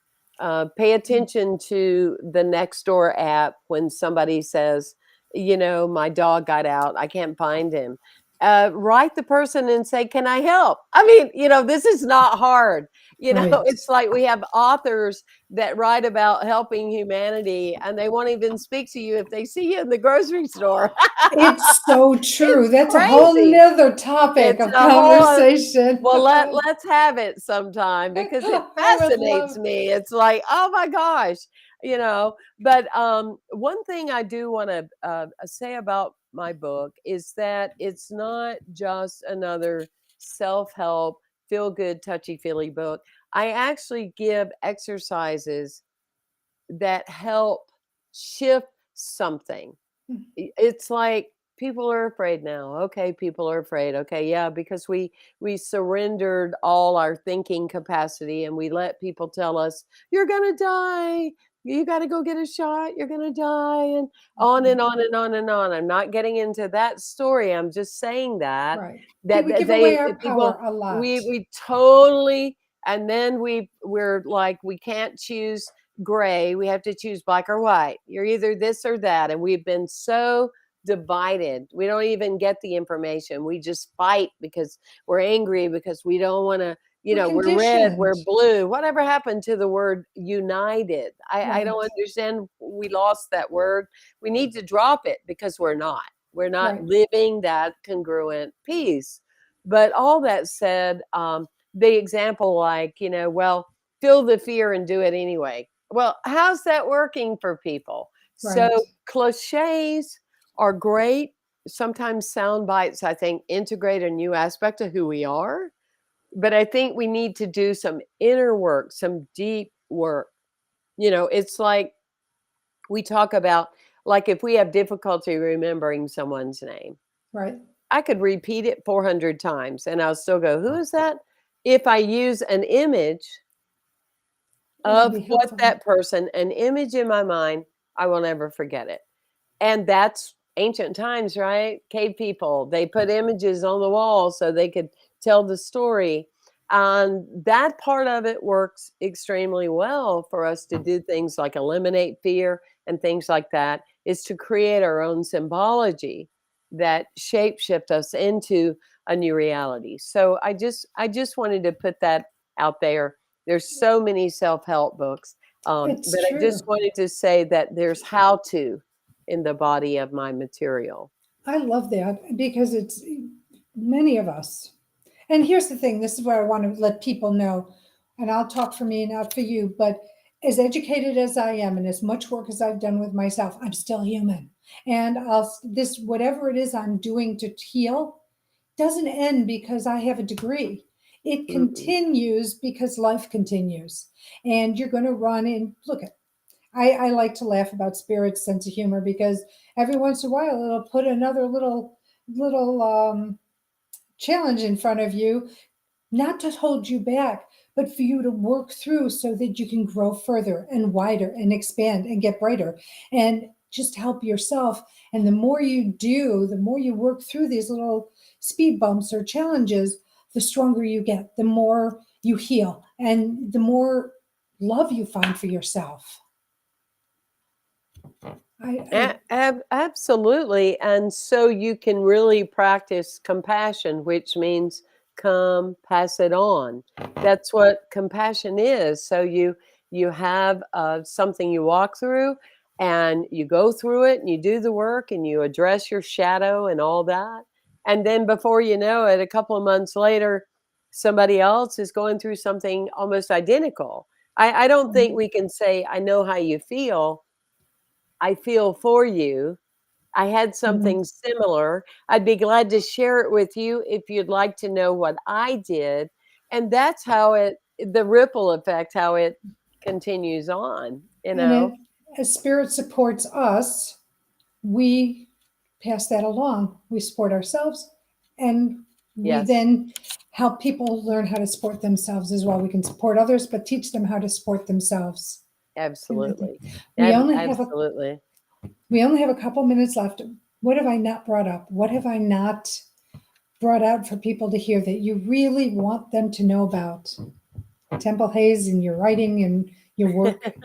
Pay attention to the Nextdoor app when somebody says, my dog got out. I can't find him. Write the person and say, can I help? I mean, this is not hard. Right. It's like we have authors that write about helping humanity, and they won't even speak to you if they see you in the grocery store. It's so true. It's That's a whole crazy. nother topic It's of a whole conversation. well, let's have it sometime because it I would fascinates love. me. It's like, oh my gosh, But one thing I do want to say about my book is that it's not just another self-help, feel-good, touchy-feely book. I actually give exercises that help shift something. It's like people are afraid now. Okay, people are afraid. Okay, yeah, because we surrendered all our thinking capacity, and we let people tell us you're going to die. You got to go get a shot. You're going to die, and on and on and on and on. I'm not getting into that story. I'm just saying that Right. that, We that give away they our people power a we lot. we totally, and then we're like, we can't choose gray. We have to choose black or white. You're either this or that. And we've been so divided. We don't even get the information. We just fight because we're angry, because we don't want to, We're we're red, conditioned. we're blue. Whatever happened to the word united? I Right. don't understand. We lost that word. We need to drop it because we're not. We're not Right. living that congruent peace. But all that said, the example, like, well, feel the fear and do it anyway. Well, how's that working for people? So Right. cliches are great. Sometimes sound bites, I think, integrate a new aspect of who we are. But I think we need to do some inner work, some deep work. It's like we talk about, like, if we have difficulty remembering someone's name, Right. I could repeat it 400 times and I'll still go, who is that? If I use an image It'll of be what helpful. that person, an image in my mind, I will never forget it. And that's ancient times, right? Cave people, they put images on the wall so they could tell the story. And that part of it works extremely well for us to do things like eliminate fear and things like that, is to create our own symbology that shapeshift us into a new reality. So I just wanted to put that out there. There's so many self-help books. It's But I just true. wanted to say that there's how to in the body of my material. I love that because it's many of us. And here's the thing, this is where I want to let people know, and I'll talk for me, not for you, but as educated as I am and as much work as I've done with myself, I'm still human. And this, whatever it is I'm doing to heal, doesn't end because I have a degree. It Mm-mm. continues because life continues. And you're going to run in. Look at, I like to laugh about spirit's sense of humor because every once in a while it'll put another little challenge in front of you, not to hold you back, but for you to work through so that you can grow further and wider and expand and get brighter and just help yourself. And the more you do, the more you work through these little speed bumps or challenges, the stronger you get, the more you heal, and the more love you find for yourself. Absolutely. And so you can really practice compassion, which means come pass it on. That's what compassion is. So you have something you walk through, and you go through it and you do the work and you address your shadow and all that. And then before you know it, a couple of months later, somebody else is going through something almost identical. I don't think we can say, I know how you feel. I feel for you. I had Mhm. something similar. I'd be glad to share it with you if you'd like to know what I did. And that's how the ripple effect, how it continues on, you And know? then as spirit supports us, we pass that along. We support ourselves, and we Yes, then help people learn how to support themselves as well. We can support others, but teach them how to support themselves. And I think absolutely. we only have a Absolutely. we only have a couple minutes left. What have I not brought up? What have I not brought out for people to hear that you really want them to know about? Temple Hayes and your writing and your work.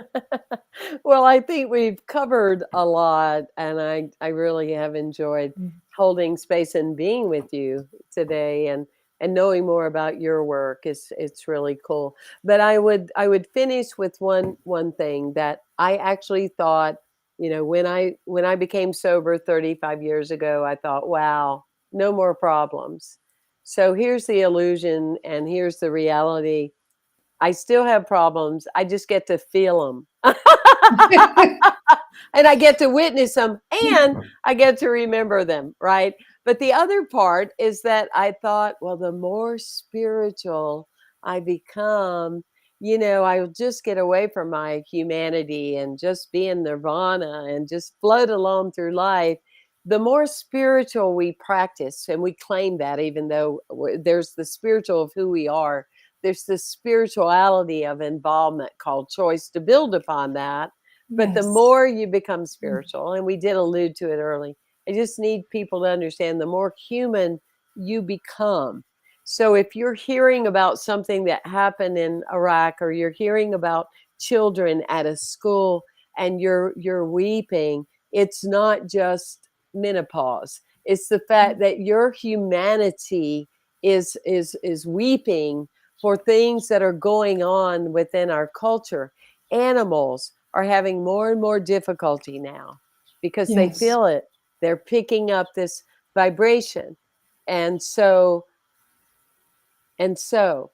Well, I think we've covered a lot, and I really have enjoyed holding space and being with you today, and knowing more about your work is it's really cool. But I would finish with one thing that I actually thought, when I became sober 35 years ago, I thought, wow, no more problems. So here's the illusion and here's the reality. I still have problems. I just get to feel them. And I get to witness them, and I get to remember them, right? But the other part is that I thought, well, the more spiritual I become, I'll just get away from my humanity and just be in nirvana and just float along through life. The more spiritual we practice, and we claim that, even though there's the spiritual of who we are, there's the spirituality of involvement called choice to build upon that. But the Yes. more you become spiritual, and we did allude to it early, I just need people to understand the more human you become. So if you're hearing about something that happened in Iraq, or you're hearing about children at a school and you're weeping, it's not just menopause. It's the fact that your humanity is weeping for things that are going on within our culture. Animals are having more and more difficulty now because they Yes. feel it. They're picking up this vibration. And so, and so,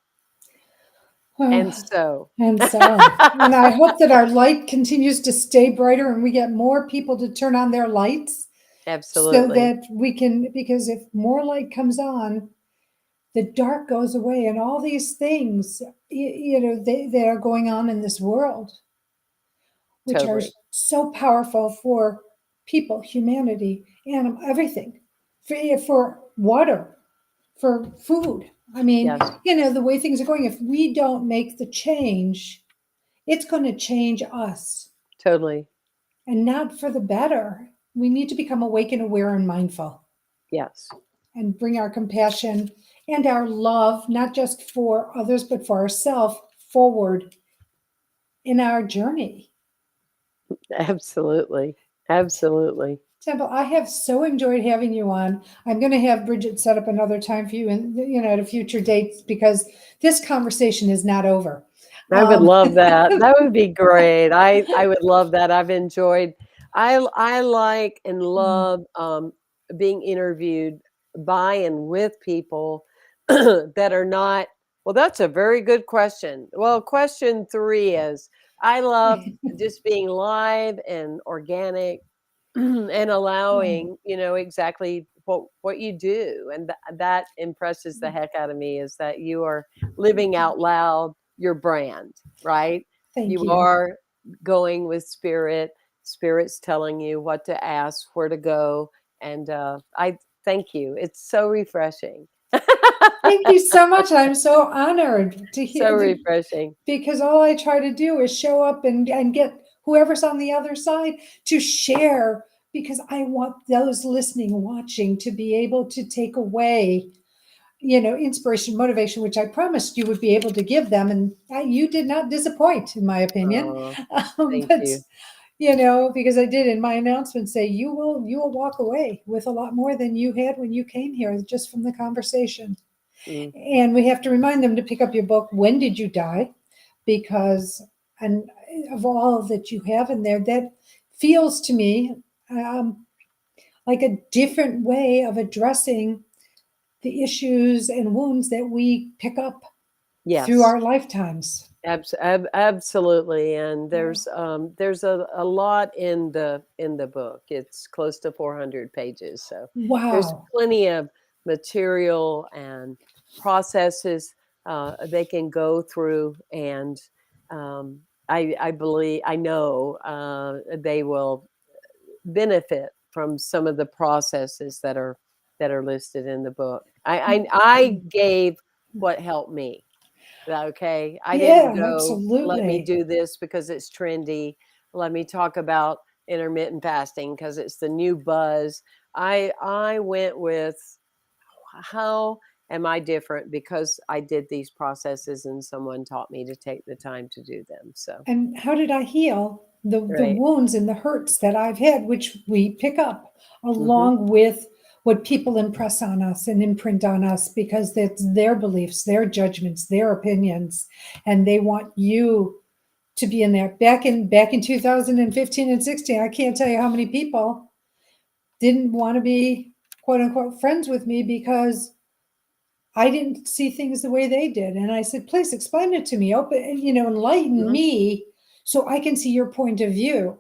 and Well, so. and so, and I hope that our light continues to stay brighter and we get more people to turn on their lights so Absolutely. that we can, because if more light comes on, the dark goes away and all these things, they are going on in this world, which are Totally. so powerful for people, humanity, and everything, for water, for food. I mean, Yes, the way things are going, if we don't make the change, it's going to change us, totally. and not for the better. We need to become awake and aware and mindful Yes, and bring our compassion and our love, not just for others, but for ourselves, forward in our journey. absolutely. Absolutely. Temple, I have so enjoyed having you on. I'm going to have Bridget set up another time for you, and at a future date, because this conversation is not over. I would Um, love that. That would be great. I would love that. I've enjoyed I like and love, being interviewed by and with people that are not. Well, that's a very good question. Well, question 3 is, I love just being live and organic, and Yeah. allowing, exactly what you do. And that impresses the heck out of me, is that you are living out loud your brand, right? Thank You you. are going with spirit. Spirit's telling you what to ask, where to go. And I thank you. It's so refreshing. Thank you so much. I'm so honored to So hear refreshing. because all I try to do is show up and get whoever's on the other side to share, because I want those listening, watching to be able to take away, inspiration, motivation, which I promised you would be able to give them. And you did not disappoint, in my opinion. Oh, thank But, you. because I did in my announcement say, you will walk away with a lot more than you had when you came here, just from the conversation. Mm, And we have to remind them to pick up your book, When Did You Die? Because, and of all that you have in there, that feels to me um, like a different way of addressing the issues and wounds that we pick up through yes. our lifetimes. Absolutely, and Yeah. there's a lot in the book. It's close to 400 pages, so there's Wow. plenty of material and processes they can go through, and I believe, I know, they will benefit from some of the processes that are listed in the book. I gave what helped me. Okay, I didn't Yeah, go, "Let me absolutely. do this because it's trendy. Let me talk about intermittent fasting because it's the new buzz." I went with, how am I different because I did these processes and someone taught me to take the time to do them. So, And how did I heal the right. wounds and the hurts that I've had, which we pick up Mhm. along with what people impress on us and imprint on us, because that's their beliefs, their judgments, their opinions, and they want you to be in there. Back in 2015 and 16, I can't tell you how many people didn't want to be quote unquote friends with me because I didn't see things the way they did. And I said, please explain it to me, open, enlighten Mhm. me so I can see your point of view.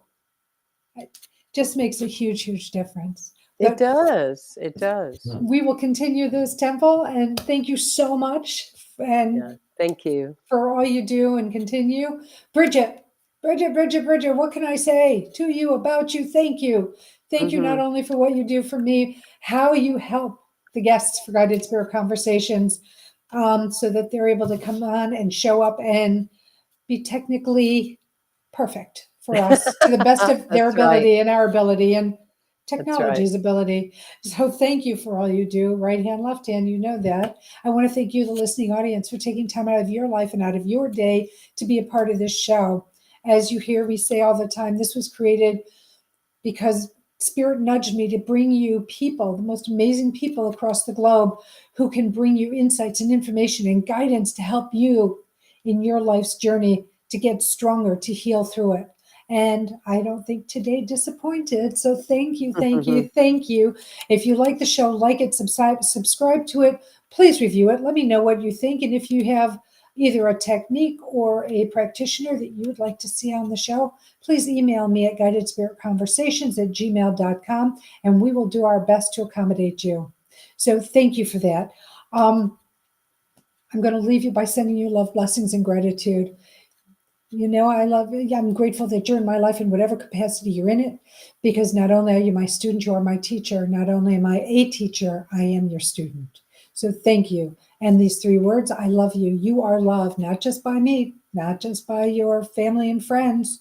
It just makes a huge, huge difference. It But does. It does. we will continue this, Temple, and thank you so much. Yeah. And Thank you. for all you do and continue. Bridget, Bridget, what can I say to you, about you? Thank you. Thank you not Mhm. only for what you do for me, how you help the guests for Guided Spirit Conversations, so that they're able to come on and show up and be technically perfect for us to the best of their That's right. ability and our ability and That's right. technology's ability. So thank you for all you do, right hand, left hand, you know that. I want to thank you, the listening audience, for taking time out of your life and out of your day to be a part of this show. As you hear me say all the time, this was created because Spirit nudged me to bring you people, the most amazing people across the globe, who can bring you insights and information and guidance to help you in your life's journey to get stronger, to heal through it. And I don't think today disappointed. So thank you, thank you, thank you. If you like the show, like it, subscribe to it. Please review it. Let me know what you think. And if you have either a technique or a practitioner that you would like to see on the show, please email me at guidedspiritconversations@gmail.com, and we will do our best to accommodate you. So thank you for that. Um, I'm going to leave you by sending you love, blessings, and gratitude. I'm grateful that you're in my life in whatever capacity you're in it, because not only are you my student, you are my teacher. Not only am I a teacher, I am your student. So thank you. And these three words, I love you. You are loved, not just by me, not just by your family and friends,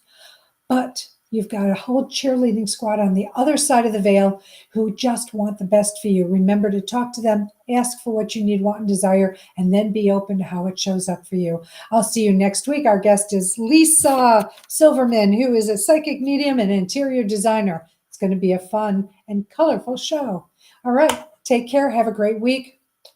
but you've got a whole cheerleading squad on the other side of the veil who just want the best for you. Remember to talk to them, ask for what you need, want, and desire, and then be open to how it shows up for you. I'll see you next week. Our guest is Lisa Silverman, who is a psychic medium and interior designer. It's going to be a fun and colorful show. All right. Take care. Have a great week.